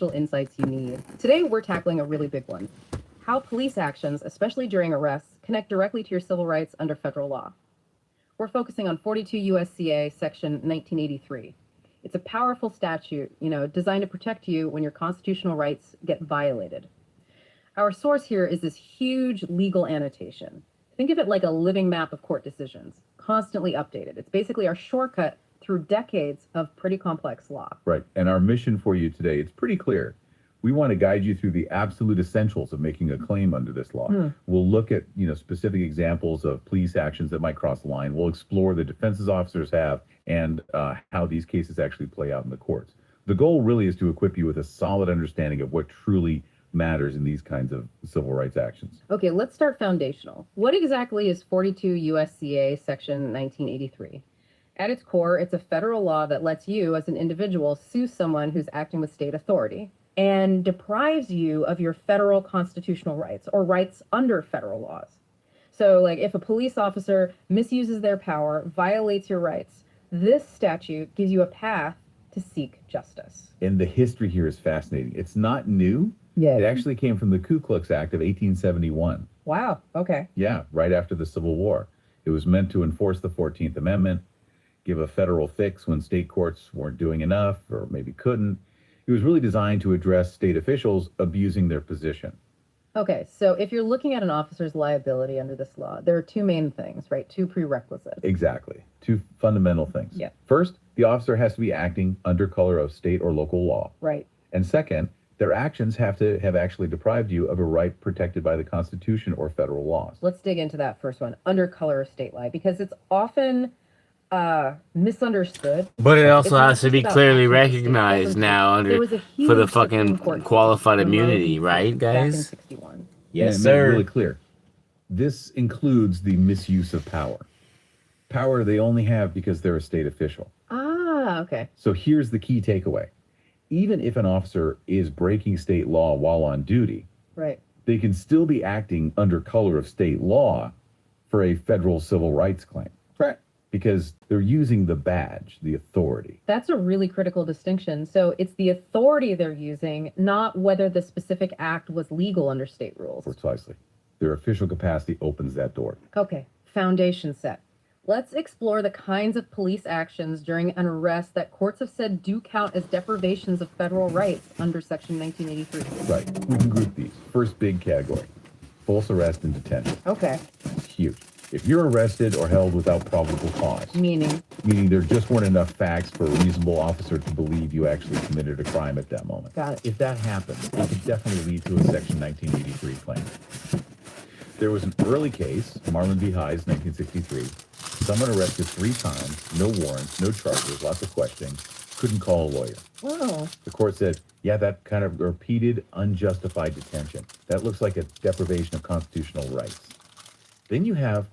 insights you need. Today, we're tackling a really big one: how police actions, especially during arrests, connect directly to your civil rights under federal law. We're focusing on 42 USCA Section 1983. It's a powerful statute, designed to protect you when your constitutional rights get violated. Our source here is this huge legal annotation. Think of it like a living map of court decisions, constantly updated. It's basically our shortcut through decades of pretty complex law. Right. And our mission for you today, it's pretty clear. We want to guide you through the absolute essentials of making a claim under this law. We'll look at, specific examples of police actions that might cross the line. We'll explore the defenses officers have and how these cases actually play out in the courts. The goal really is to equip you with a solid understanding of what truly matters in these kinds of civil rights actions. Okay, let's start foundational. What exactly is 42 USCA Section 1983? At its core, it's a federal law that lets you, as an individual, sue someone who's acting with state authority and deprives you of your federal constitutional rights or rights under federal laws. So, if a police officer misuses their power, violates your rights, this statute gives you a path to seek justice. And the history here is fascinating. It's not new. Yeah. It actually came from the Ku Klux Act of 1871. Wow, okay. Yeah, right after the Civil War. It was meant to enforce the 14th Amendment, give a federal fix when state courts weren't doing enough or maybe couldn't. It was really designed to address state officials abusing their position. Okay, so if you're looking at an officer's liability under this law, there are two main things, right? Two prerequisites. Exactly. Two fundamental things. Yeah. First, the officer has to be acting under color of state or local law. Right. And second, their actions have to have actually deprived you of a right protected by the Constitution or federal laws. Let's dig into that first one, under color of state law, because it's often misunderstood. But it also has to be clearly recognized now under for the fucking qualified immunity, right, guys? Back in 61. Yes, and sir. Really clear. This includes the misuse of power. Power they only have because they're a state official. Ah, okay. So here's the key takeaway. Even if an officer is breaking state law while on duty, Right. they can still be acting under color of state law for a federal civil rights claim. Right. Because they're using the badge, the authority. That's a really critical distinction. So it's the authority they're using, not whether the specific act was legal under state rules. Precisely. Their official capacity opens that door. Okay, foundation set. Let's explore the kinds of police actions during an arrest that courts have said do count as deprivations of federal rights under Section 1983. Right. We can group these. First big category, false arrest and detention. Okay. Huge. If you're arrested or held without probable cause, Meaning there just weren't enough facts for a reasonable officer to believe you actually committed a crime at that moment. Got it. If that happens, it could definitely lead to a Section 1983 claim. There was an early case, Marlon v. Hayes, 1963. Someone arrested 3 times, no warrants, no charges, lots of questioning, couldn't call a lawyer. Wow. The court said, yeah, that kind of repeated, unjustified detention. That looks like a deprivation of constitutional rights. Then you have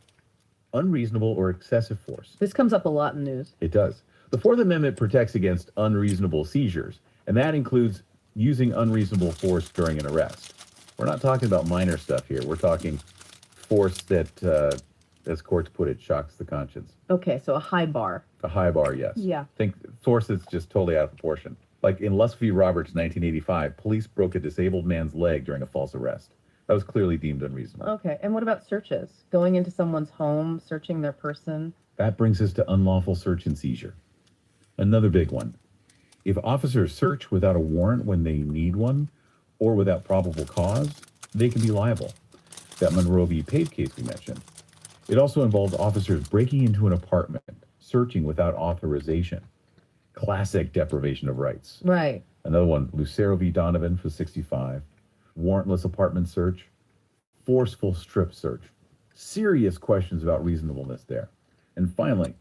unreasonable or excessive force. This comes up a lot in the news. It does. The Fourth Amendment protects against unreasonable seizures, and that includes using unreasonable force during an arrest. We're not talking about minor stuff here. We're talking force that, as courts put it, shocks the conscience. Okay, so a high bar. A high bar, yes. Yeah. Think force that's just totally out of proportion. Like in Lusk v. Roberts, 1985, police broke a disabled man's leg during a false arrest. That was clearly deemed unreasonable. Okay, and what about searches? Going into someone's home, searching their person? That brings us to unlawful search and seizure. Another big one. If officers search without a warrant when they need one, or without probable cause, they can be liable. That Monroe v. Pave case we mentioned. It also involved officers breaking into an apartment, searching without authorization. Classic deprivation of rights. Right. Another one, Lucero v. Donovan for 65. Warrantless apartment search, forceful strip search. Serious questions about reasonableness there. And finally,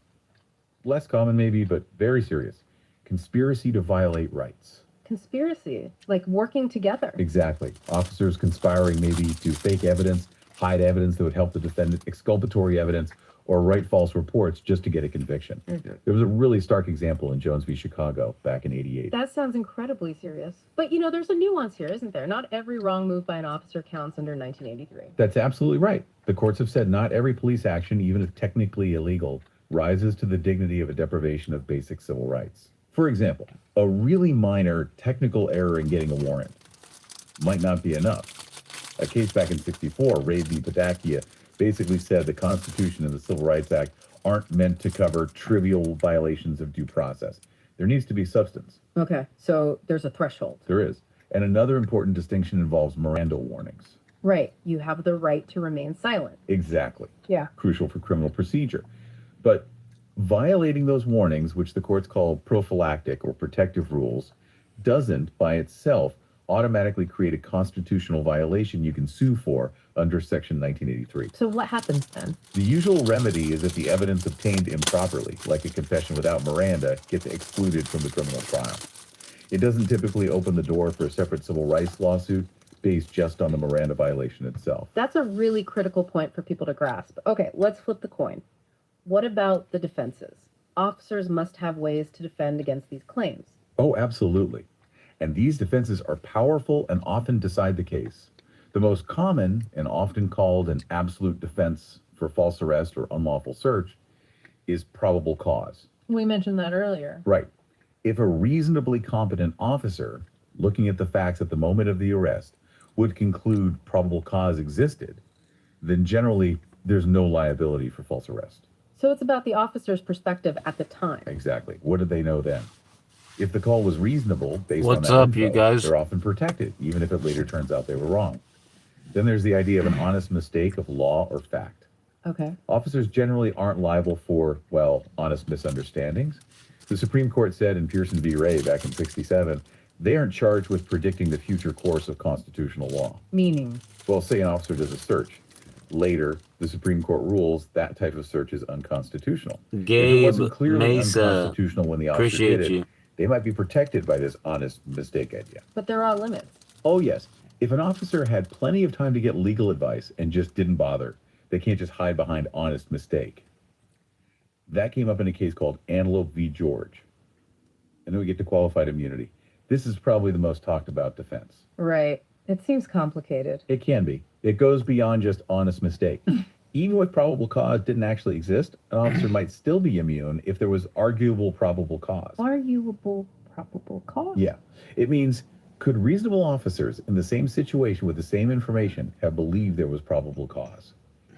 less common maybe, but very serious, conspiracy to violate rights. Conspiracy, like working together. Exactly. Officers conspiring maybe to fake evidence, hide evidence that would help the defendant, exculpatory evidence, or write false reports just to get a conviction. There was a really stark example in Jones v. Chicago back in '88. That sounds incredibly serious. But, there's a nuance here, isn't there? Not every wrong move by an officer counts under 1983. That's absolutely right. The courts have said not every police action, even if technically illegal, rises to the dignity of a deprivation of basic civil rights. For example, a really minor technical error in getting a warrant might not be enough. A case back in '64, Ray v. Padakia, basically said the Constitution and the Civil Rights Act aren't meant to cover trivial violations of due process. There needs to be substance. Okay, so there's a threshold. There is. And another important distinction involves Miranda warnings. Right, you have the right to remain silent. Exactly. Yeah. Crucial for criminal procedure. But violating those warnings, which the courts call prophylactic or protective rules, doesn't by itself automatically create a constitutional violation you can sue for under Section 1983. So what happens then? The usual remedy is if the evidence obtained improperly, like a confession without Miranda, gets excluded from the criminal trial. It doesn't typically open the door for a separate civil rights lawsuit based just on the Miranda violation itself. That's a really critical point for people to grasp. Okay, let's flip the coin. What about the defenses? Officers must have ways to defend against these claims. Oh, absolutely. And these defenses are powerful and often decide the case. The most common and often called an absolute defense for false arrest or unlawful search is probable cause. We mentioned that earlier. Right. If a reasonably competent officer, looking at the facts at the moment of the arrest, would conclude probable cause existed, then generally there's no liability for false arrest. So it's about the officer's perspective at the time. Exactly. What did they know then? If the call was reasonable based What's on that up, info, you guys? they're often protected, even if it later turns out they were wrong. Then there's the idea of an honest mistake of law or fact. Okay. Officers generally aren't liable for, well, honest misunderstandings. The Supreme Court said in Pearson v. Ray back in '67, they aren't charged with predicting the future course of constitutional law. Meaning? Well, say an officer does a search. Later, the Supreme Court rules that type of search is unconstitutional. If it wasn't clearly unconstitutional when the officer did it, they might be protected by this honest mistake idea. But there are limits. Oh, yes. If an officer had plenty of time to get legal advice and just didn't bother, they can't just hide behind honest mistake. That came up in a case called Antelope v. George. And then we get to qualified immunity. This is probably the most talked about defense. Right. It seems complicated. It can be. It goes beyond just honest mistake. Even if probable cause didn't actually exist, an officer might still be immune if there was arguable probable cause. Arguable probable cause? Yeah. It means, could reasonable officers in the same situation with the same information have believed there was probable cause,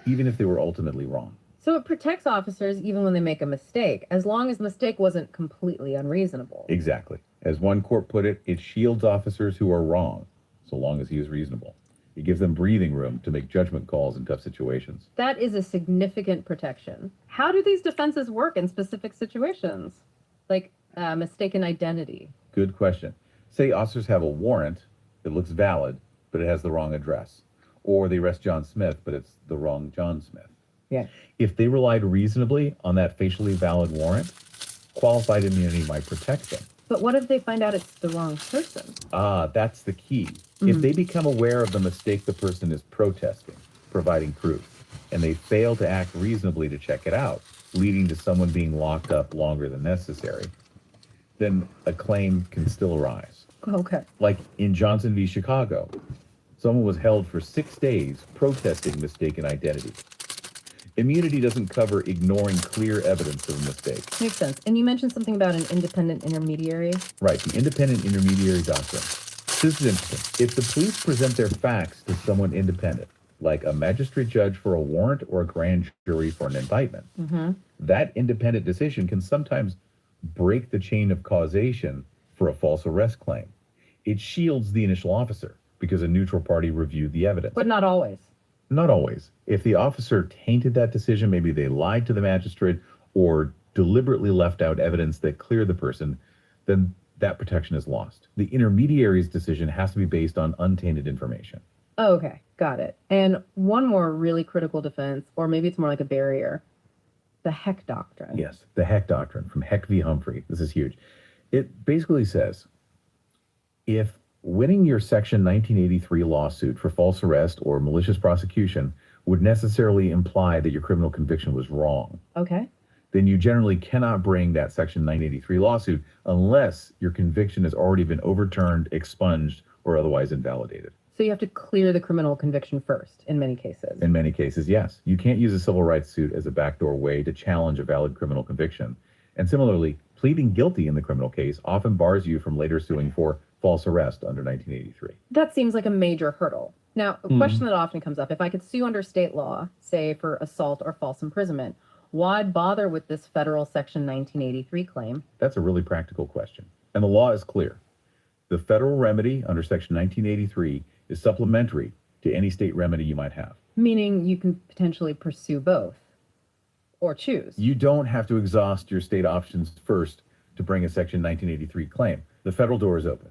even if they were ultimately wrong? So it protects officers even when they make a mistake, as long as the mistake wasn't completely unreasonable. Exactly. As one court put it, it shields officers who are wrong, so long as he is reasonable. It gives them breathing room to make judgment calls in tough situations. That is a significant protection. How do these defenses work in specific situations? Like mistaken identity? Good question. Say officers have a warrant that looks valid, but it has the wrong address. Or they arrest John Smith, but it's the wrong John Smith. Yeah. If they relied reasonably on that facially valid warrant, qualified immunity might protect them. But what if they find out it's the wrong person? Ah, that's the key. If they become aware of the mistake the person is protesting, providing proof, and they fail to act reasonably to check it out, leading to someone being locked up longer than necessary, then a claim can still arise. Okay. Like in Johnson v. Chicago, someone was held for 6 days protesting mistaken identity. Immunity doesn't cover ignoring clear evidence of a mistake. Makes sense. And you mentioned something about an independent intermediary. Right, the independent intermediary doctrine. This is interesting. If the police present their facts to someone independent, like a magistrate judge for a warrant or a grand jury for an indictment, that independent decision can sometimes break the chain of causation for a false arrest claim. It shields the initial officer because a neutral party reviewed the evidence. But not always. Not always. If the officer tainted that decision, maybe they lied to the magistrate or deliberately left out evidence that cleared the person, then that protection is lost. The intermediary's decision has to be based on untainted information. Okay, got it. And one more really critical defense, or maybe it's more like a barrier, the Heck Doctrine. Yes, the Heck Doctrine from Heck v. Humphrey. This is huge. It basically says, if winning your Section 1983 lawsuit for false arrest or malicious prosecution would necessarily imply that your criminal conviction was wrong, Okay. then you generally cannot bring that Section 983 lawsuit unless your conviction has already been overturned, expunged, or otherwise invalidated. So you have to clear the criminal conviction first in many cases. In many cases, yes. You can't use a civil rights suit as a backdoor way to challenge a valid criminal conviction. And similarly, Pleading guilty in the criminal case often bars you from later suing for false arrest under 1983. That seems like a major hurdle. Now, a question that often comes up, if I could sue under state law, say for assault or false imprisonment, why bother with this federal Section 1983 claim? That's a really practical question. And the law is clear. The federal remedy under Section 1983 is supplementary to any state remedy you might have. Meaning you can potentially pursue both or choose. You don't have to exhaust your state options first to bring a Section 1983 claim. The federal door is open.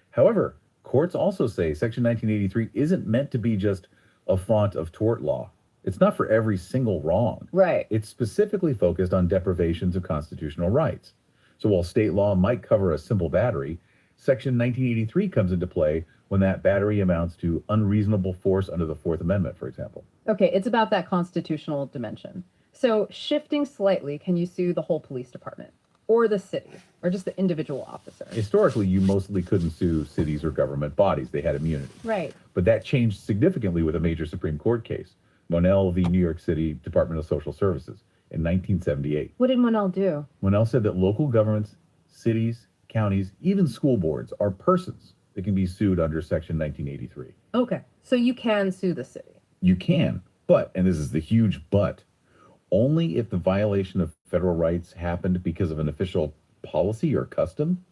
However, courts also say Section 1983 isn't meant to be just a font of tort law. It's not for every single wrong. Right. It's specifically focused on deprivations of constitutional rights. So while state law might cover a simple battery, Section 1983 comes into play when that battery amounts to unreasonable force under the Fourth Amendment, for example. Okay, it's about that constitutional dimension. So shifting slightly, can you sue the whole police department or the city or just the individual officer? Historically, you mostly couldn't sue cities or government bodies. They had immunity. Right. But that changed significantly with a major Supreme Court case, Monell v. New York City Department of Social Services in 1978. What did Monell do? Monell said that local governments, cities, counties, even school boards are persons that can be sued under Section 1983. Okay, so you can sue the city. You can, but, and this is the huge but, only if the violation of federal rights happened because of an official policy or custom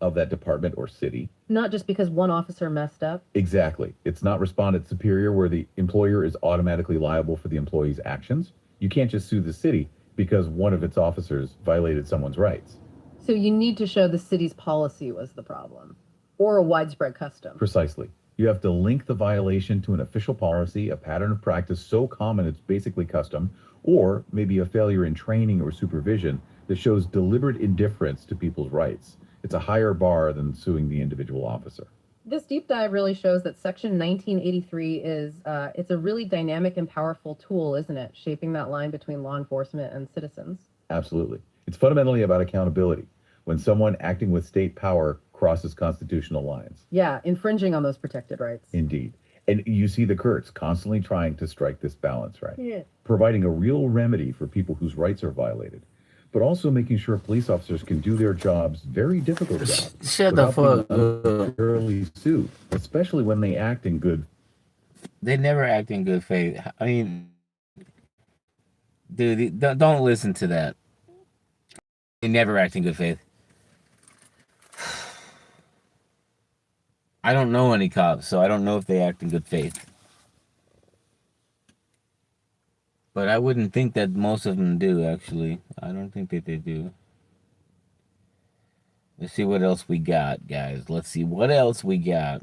of that department or city. Not just because one officer messed up. Exactly. It's not respondent superior where the employer is automatically liable for the employee's actions. You can't just sue the city because one of its officers violated someone's rights. So you need to show the city's policy was the problem or a widespread custom. Precisely. You have to link the violation to an official policy, a pattern of practice so common it's basically custom, or maybe a failure in training or supervision that shows deliberate indifference to people's rights. It's a higher bar than suing the individual officer. This deep dive really shows that Section 1983 is it's a really dynamic and powerful tool, isn't it? Shaping that line between law enforcement and citizens. Absolutely. It's fundamentally about accountability. When someone acting with state power crosses constitutional lines. Yeah, infringing on those protected rights. Indeed. And you see the courts constantly trying to strike this balance, right? Yeah. Providing a real remedy for people whose rights are violated, but also making sure police officers can do their jobs, very difficult jobs. Shut the fuck up. Unfairly sued, especially when they act in good. They never act in good faith. I mean, dude, don't listen to that. They never act in good faith. I don't know any cops, so I don't know if they act in good faith. But I wouldn't think that most of them do, actually. I don't think that they do. Let's see what else we got, guys. Let's see what else we got.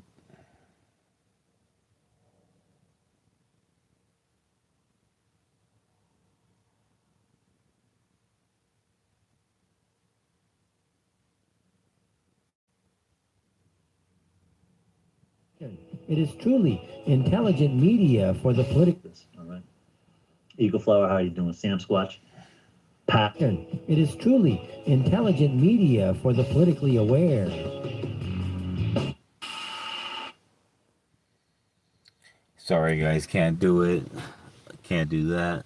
It is truly intelligent media for the political. All right. Eagle Flower, how you doing? Sam Squatch. Pat. It is truly intelligent media for the politically aware. Sorry, guys, can't do it. Can't do that.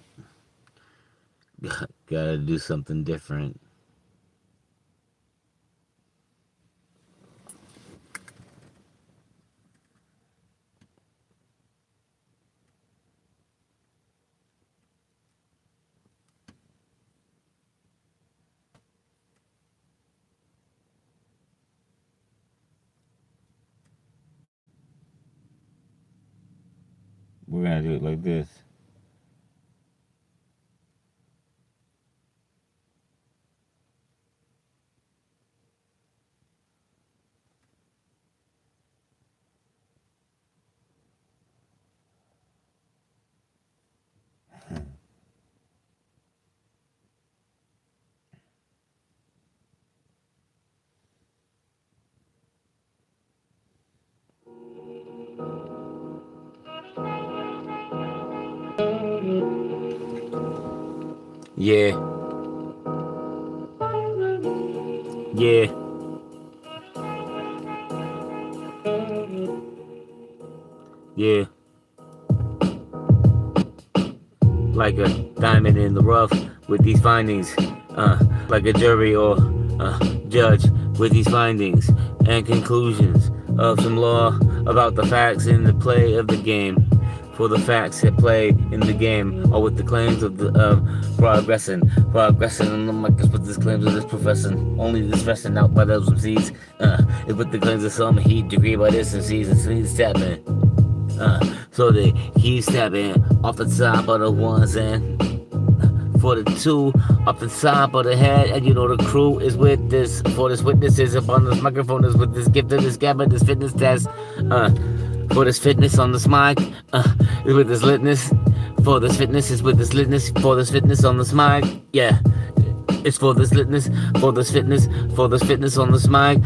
Gotta do something different. We're gonna do it like this. Yeah. Yeah. Yeah. Like a diamond in the rough with these findings, like a jury or Judge with these findings and conclusions of some law about the facts in the play of the game. For the facts that play in the game are with the claims of progressing on the markets with these claims of this profession. Only this resting out by those MCs is with the claims of some heat degree by this MCs and sleeves stepping. So they keep stepping off the top of the ones and for the two up the top of the head, and you know the crew is with this. For this witnesses upon this microphone is with this gift of this gabba, this fitness test. For this fitness on this mic, is with this litness. For this fitness is with this litness. For this fitness on this mic, yeah. It's for this litness, for this fitness on this mic.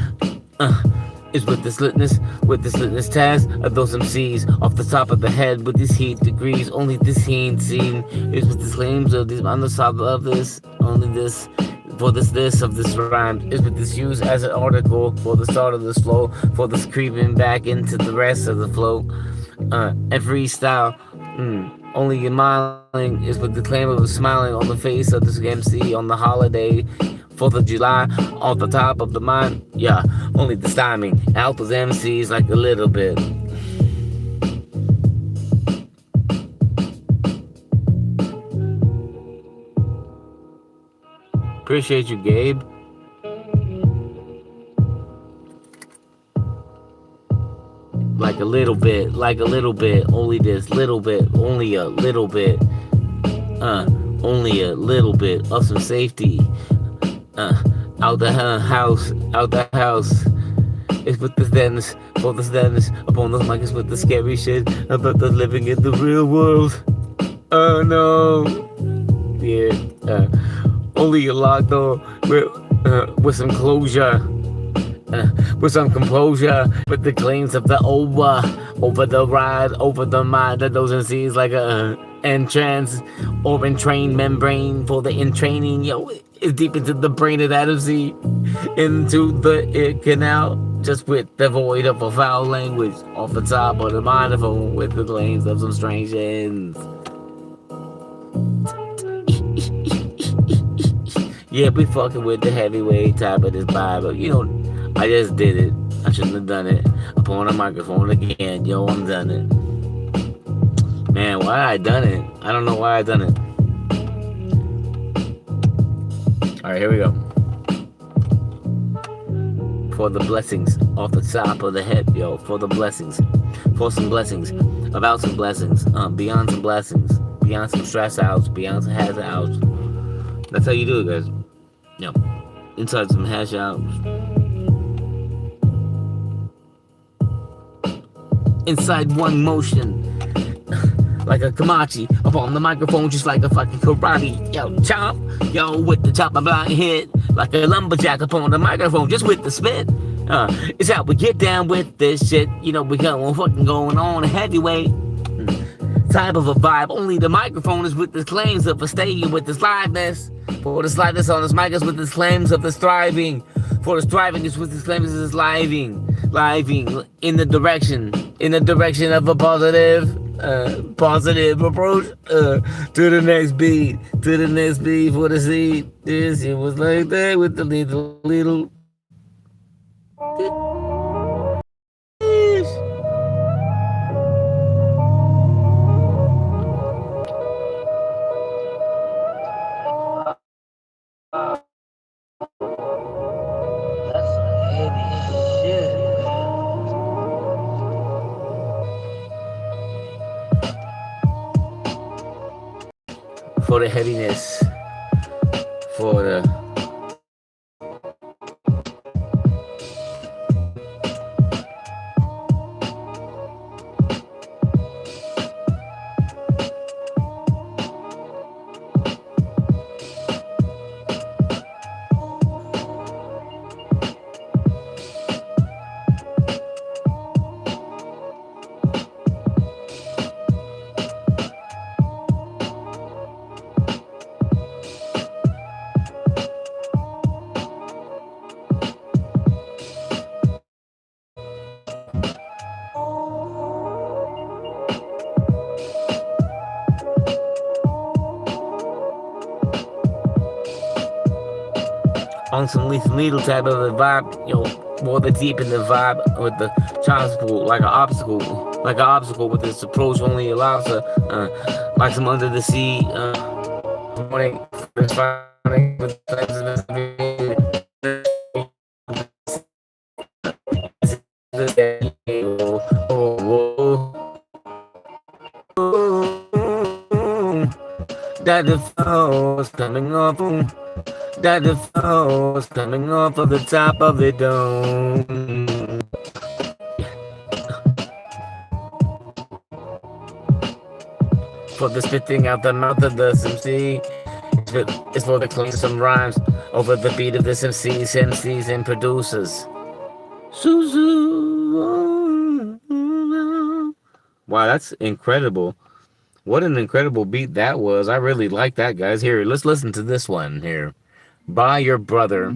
Is with this litness task of those MCs off the top of the head with these heat degrees. Only this he ain't seen is with these claims of these on the top of this. Only this for this of this rhyme is with this used as an article for the start of this flow, for this creeping back into the rest of the flow. And freestyle. Only your smiling is with the claim of smiling on the face of this MC on the holiday. 4th of July, off the top of the mind, yeah, only the timing out those MCs like a little bit. Appreciate you, Gabe. Like a little bit, only this little bit, only a little bit, only a little bit of some safety. Out the house. It's with this deadness, for this deadness. Upon those mics with the scary shit about the living in the real world. Oh no. Yeah. Only a locked door with some closure. With some composure, with the claims of the over the ride, over the mind that those MCs like a entrance or entrained membrane for the entraining, yo. Is deep into the brain of that MC, into the ear canal, just with the void of a foul language, off the top of the microphone with the claims of some strange ends. Yeah, we fucking with the heavyweight type of this Bible. You know, I just did it. I shouldn't have done it. Upon a microphone again, yo, I'm done it. Man, why I done it? I don't know why I done it. Alright, here we go. For the blessings off the top of the head, yo. For the blessings. For some blessings. About some blessings. Beyond some blessings. Beyond some stress outs. Beyond some hazard outs. That's how you do it, guys. Yo. Inside some hash outs. Inside one motion. Like a Kamachi upon the microphone, just like a fucking karate. Yo, chop, yo, with the chopper block hit. Like a lumberjack upon the microphone, just with the spit. It's how we get down with this shit. You know, we got fucking going on a heavyweight type of a vibe. Only the microphone is with the claims of a stadium with this liveness. For this liveness on this mic is with this claims of this thriving. For this thriving is with this claims of this living in the direction of a positive approach to the next beat for the seed. This it was like that with the little that's heavy shit. For the heaviness, for the on some Lethal Needle type of a vibe, more the deep in the vibe with the child support, like an obstacle with this approach only allows like some under the sea, morning, with that the flow's coming off, that the flow's coming off of the top of the dome. For the spitting out the mouth of the MC, it's for the clean some rhymes over the beat of this MCs and producers. Wow, that's incredible. What an incredible beat that was. I really like that, guys. Here, let's listen to this one here. By Your Brother.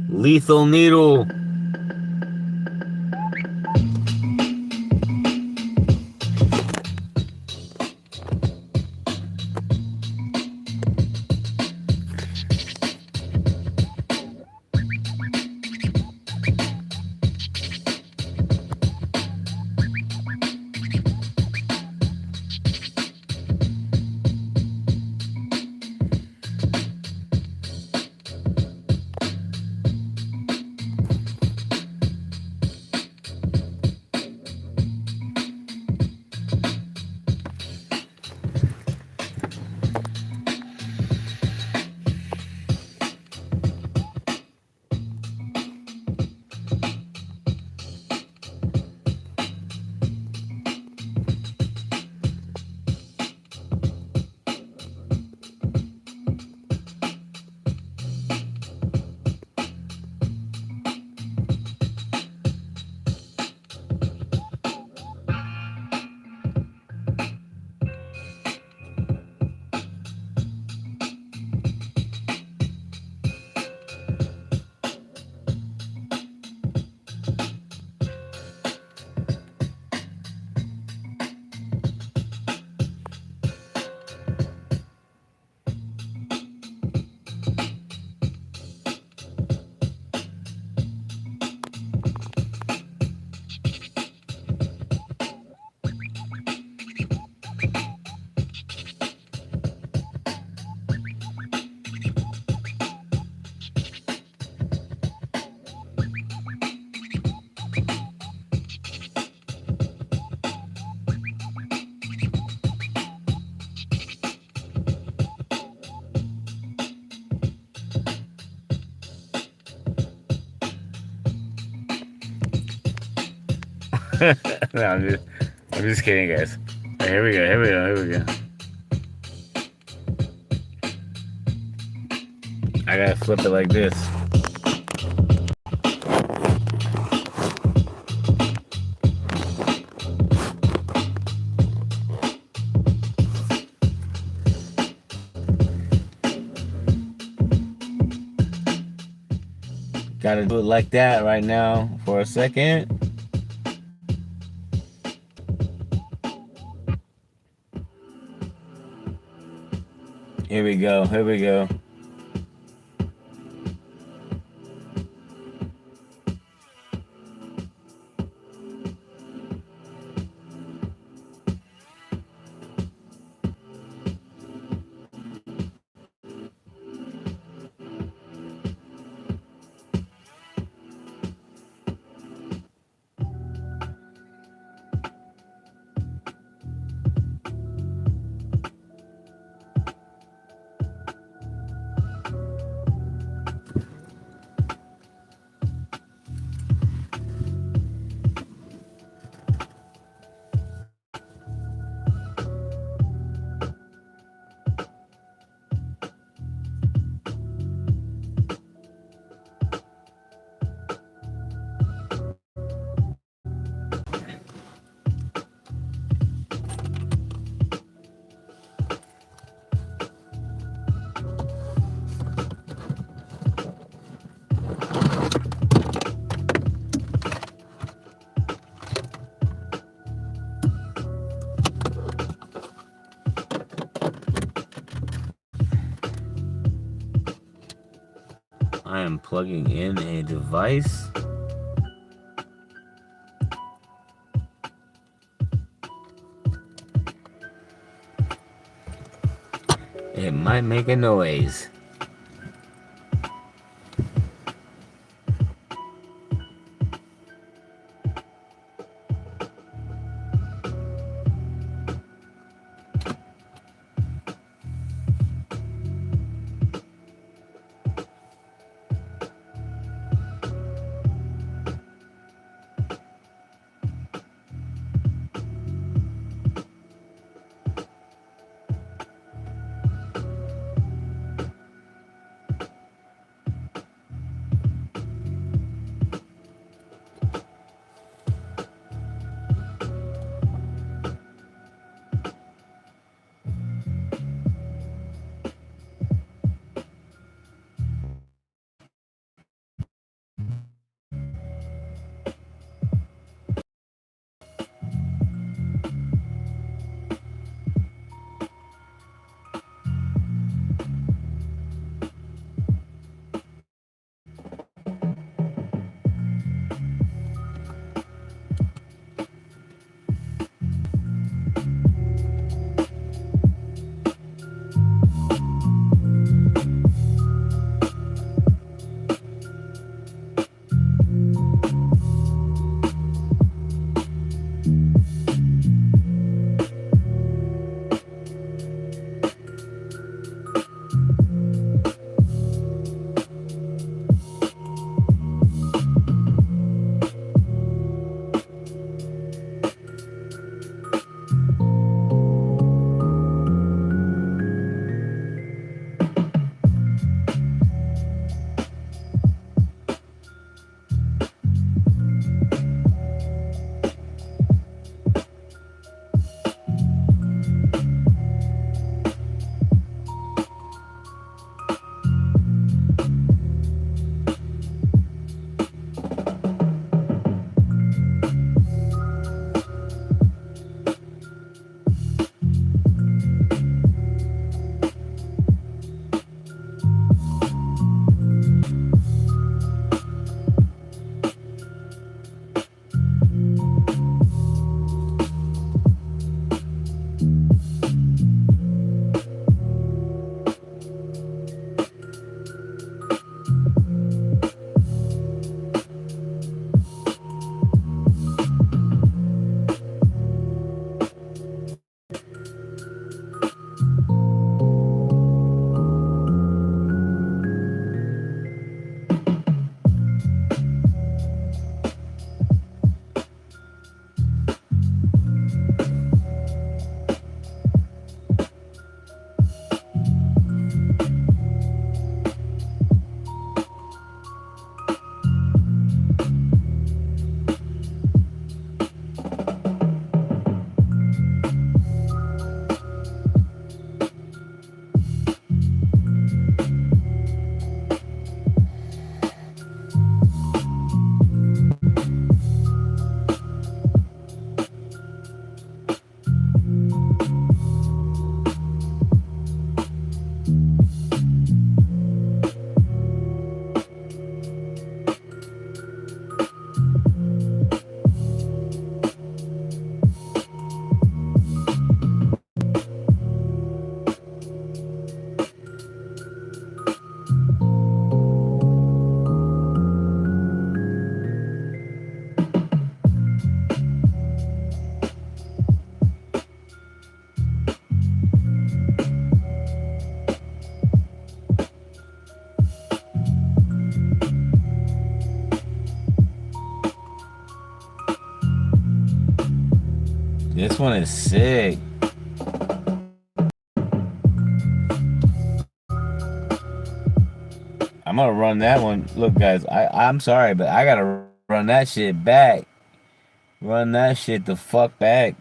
Lethal Needle. No, I'm just kidding, guys. Right, here we go. I gotta flip it like this. Gotta do it like that right now for a second. Here we go. plugging in a device. It might make a noise. This one is sick. I'm gonna run that one. Look, guys, I'm sorry, but I gotta run that shit back. Run that shit the fuck back.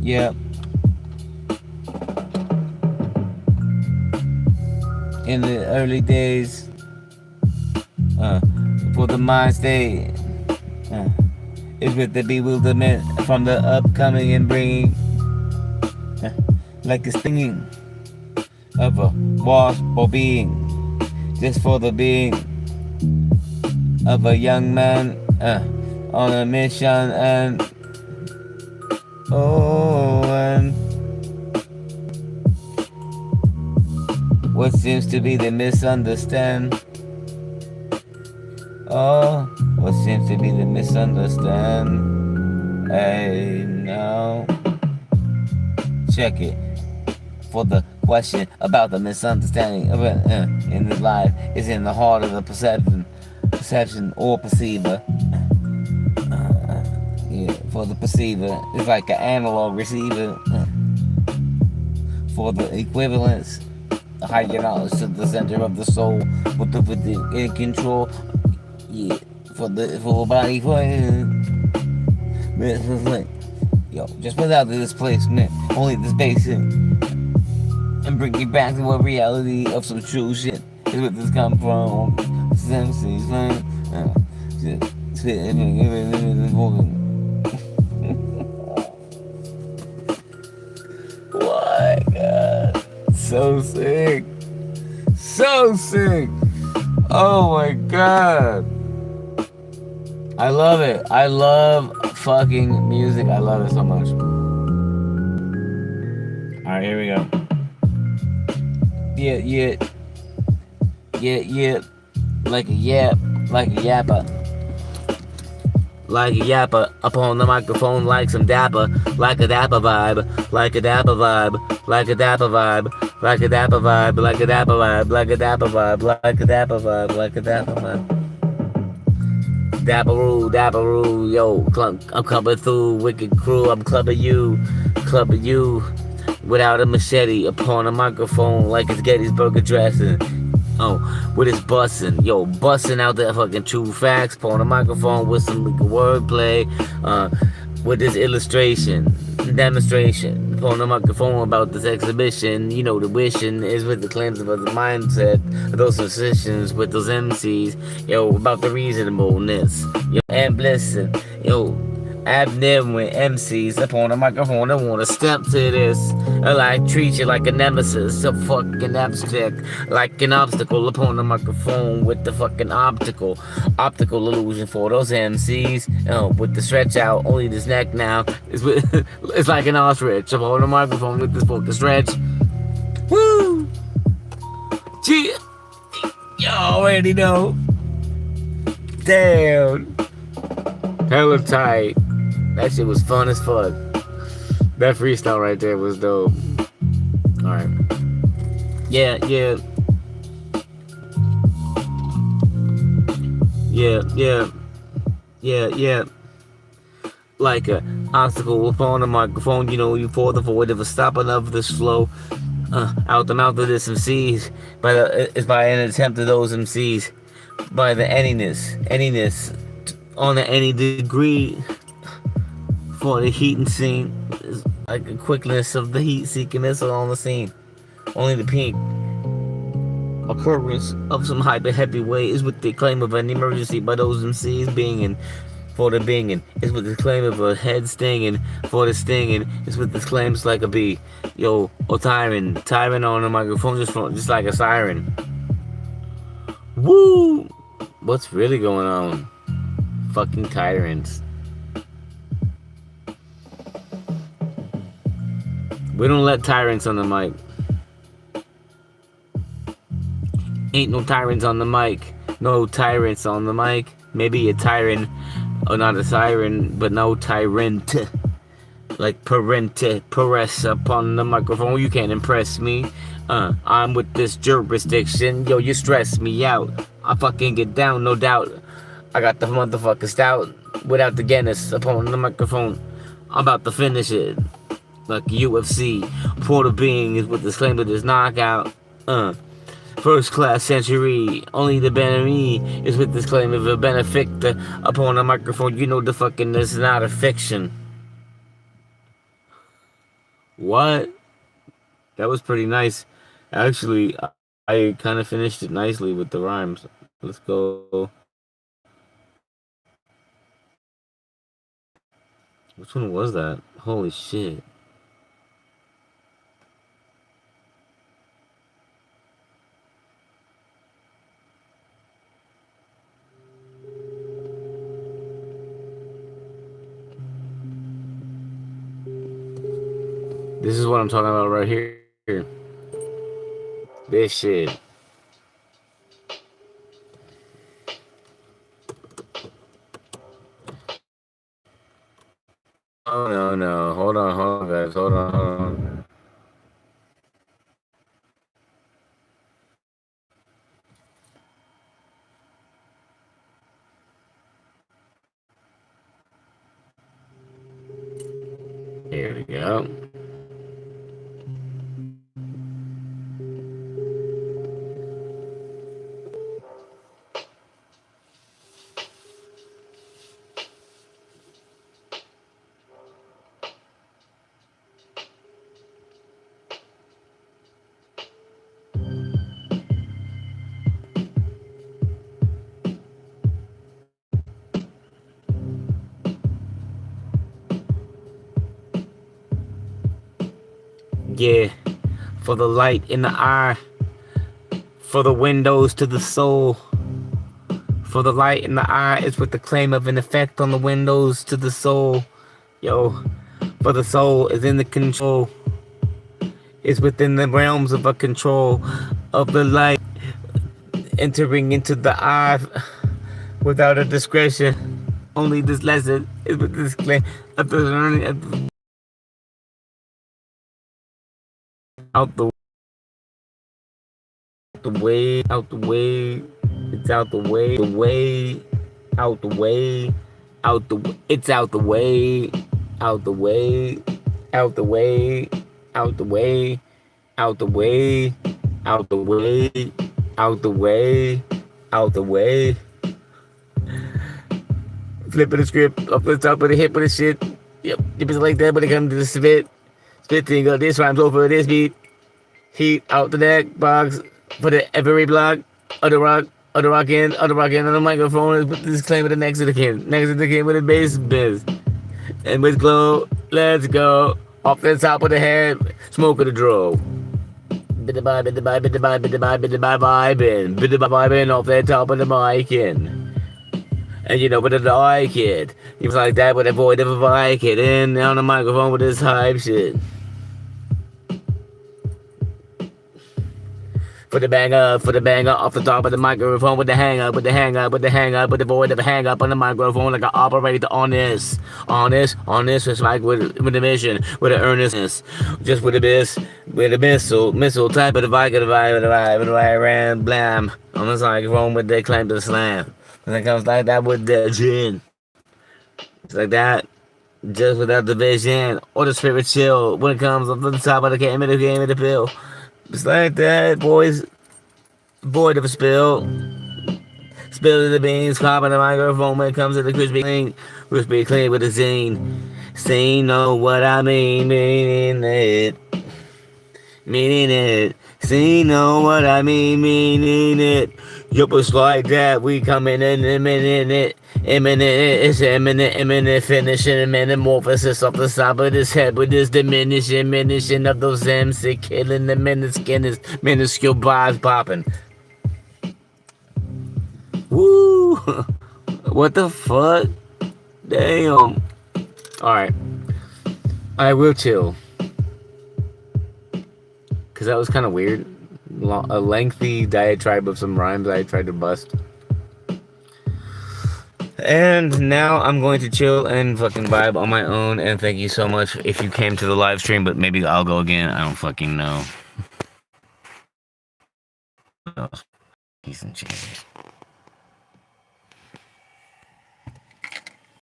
Yep. In the early days, for the mind state, is with the bewilderment from the upcoming and bringing, like a stinging of a wasp or being, just for the being of a young man on a mission and and what seems to be the misunderstand. Oh, what seems to be the misunderstand. Hey, now check it. For the question about the misunderstanding of it in this life is in the heart of the perception or perceiver. Yeah, for the perceiver, it's like an analog receiver. For the equivalence, higher knowledge to the center of the soul, with the in control. Yeah, for the full body, yo, just without the displacement, only the spacing, and bring it back to a reality of some true shit. Is where this come from. MCs, man. My God, so sick, so sick. Oh my God, I love it. I love fucking music. I love it so much. All right, here we go. Yeah, like a yap, like a yapper. Like a yapper, upon the microphone like some dapper, like a dapper vibe, like a dapper vibe, like a dapper vibe, like a dapper vibe, like a dapper vibe, like a dapper vibe, like a dapper vibe, like a dapper vibe. Dapperoo, yo, I'm coming through, wicked crew, I'm clubbing you, without a machete, upon a microphone like it's Gettysburg addressing. Oh, with his busting out that fucking true facts, upon a microphone with some wordplay, with this demonstration, upon a microphone about this exhibition. You know, the wishing is with the claims of the mindset of those musicians with those MCs, yo, about the reasonableness, yo, and blessing, yo, abnormal MCs upon a microphone. I wanna step to this. I like treat you like a nemesis, so fucking abstract, like an obstacle upon the microphone with the fucking optical illusion for those MCs. With the stretch out, only this neck now is with, it's like an ostrich upon the microphone with this fucking stretch. Woo! Gee, you already know. Damn. Hella tight. That shit was fun as fuck. That freestyle right there was dope. Alright. Yeah. Like a obstacle upon the microphone, you know, you pour the void of a stopping of this flow. Out the mouth of this MCs. It's by an attempt of those MCs. By the anyness. On the any degree. For the heating scene, is like a quickness of the heat-seeking missile on the scene. Only the pink occurrence of some hyper-heavyweight is with the claim of an emergency by those MCs binging. For the binging is with the claim of a head stinging. For the stinging is with the claims like a bee. Yo, or tyrant on the microphone just like a siren. Woo! What's really going on? Fucking tyrants. We don't let tyrants on the mic. Ain't no tyrants on the mic. No tyrants on the mic. Maybe a tyrant, or not a siren, but no tyrant. Like press upon the microphone. You can't impress me. I'm with this jurisdiction. Yo, you stress me out. I fucking get down, no doubt. I got the motherfucker stout. Without the Guinness upon the microphone. I'm about to finish it. Like UFC, Porter Being is with this claim of this knockout. First class century, only the Benemy is with this claim of a benefactor upon a microphone. You know the fucking this is not a fiction. What? That was pretty nice. Actually, I kind of finished it nicely with the rhymes. Let's go. Which one was that? Holy shit. This is what I'm talking about right here. This shit. Oh, no. Hold on, guys. Hold on. Here we go. Yeah, for the light in the eye, for the windows to the soul. For the light in the eye is with the claim of an effect on the windows to the soul. Yo, for the soul is in the control. Is within the realms of a control of the light entering into the eye without a discretion. Only this lesson is with this claim of the learning out the way, out the way, it's out the way, out the way, it's out the way, out the way, out the way, out the way, out the way, out the way, out the way, out the way. Flipping the script up the top of the hip with the shit. Yep, it's like that when it comes to the spit thing. This rhymes over this beat. Heat out the deck box for the every block of the rock in on the microphone is this claim of the next to the kid with the bass biz. And with glow, let's go. Off the top of the head, smoke of the draw. Bit of vibing off the top of the mic in. And you know what I like it. He was like that with a void of a Viking in on the microphone with his hype shit. For the banger, off the top of the microphone with the hang up, with the void of a hang up on the microphone like an operator on this, it's like with a mission, with an earnestness, just with a missile type of the vibe, ram, blam, on this microphone with the claim to the slam. And it comes like that with the gin. It's like that, just without the vision or the spirit chill when it comes up to the top of the game of the pill. It's like that, boys. Void of a spill. Spill to the beans, cop on the microphone when it comes to the crispy clean with a zine. Say know what I mean, meaning it. See, know what I meaning it. Yup, it's like that. We coming in a minute. Imminent, it's imminent, finishing, metamorphosis off the side of his head with this diminishing of those MC, killing the minuscule vibes popping. Woo! What the fuck? Damn. Alright. I will chill. Because that was kind of weird. A lengthy diatribe of some rhymes I tried to bust. And now I'm going to chill and fucking vibe on my own. And thank you so much if you came to the live stream. But maybe I'll go again. I don't fucking know. Peace and change.